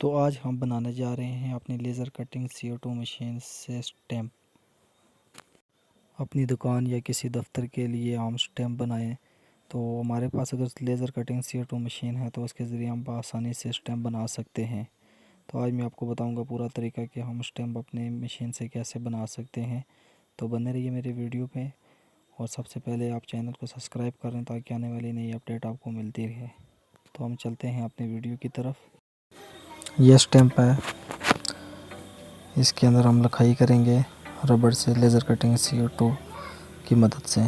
तो आज हम बनाने जा रहे हैं अपनी लेज़र कटिंग CO2 मशीन से स्टैम्प। अपनी दुकान या किसी दफ्तर के लिए हम स्टैम्प बनाएं तो हमारे पास अगर लेज़र कटिंग CO2 मशीन है तो उसके ज़रिए हम आसानी से स्टैम्प बना सकते हैं। तो आज मैं आपको बताऊंगा पूरा तरीका कि हम स्टैम्प अपने मशीन से कैसे बना सकते हैं। तो बने रहिए मेरे वीडियो पे और सबसे पहले आप चैनल को सब्सक्राइब करें ताकि आने वाली नई अपडेट आपको मिलती रहे। तो हम चलते हैं अपने वीडियो की तरफ। यह स्टैम्प है, इसके अंदर हम लिखाई करेंगे रबड़ से लेज़र कटिंग CO2 की मदद से।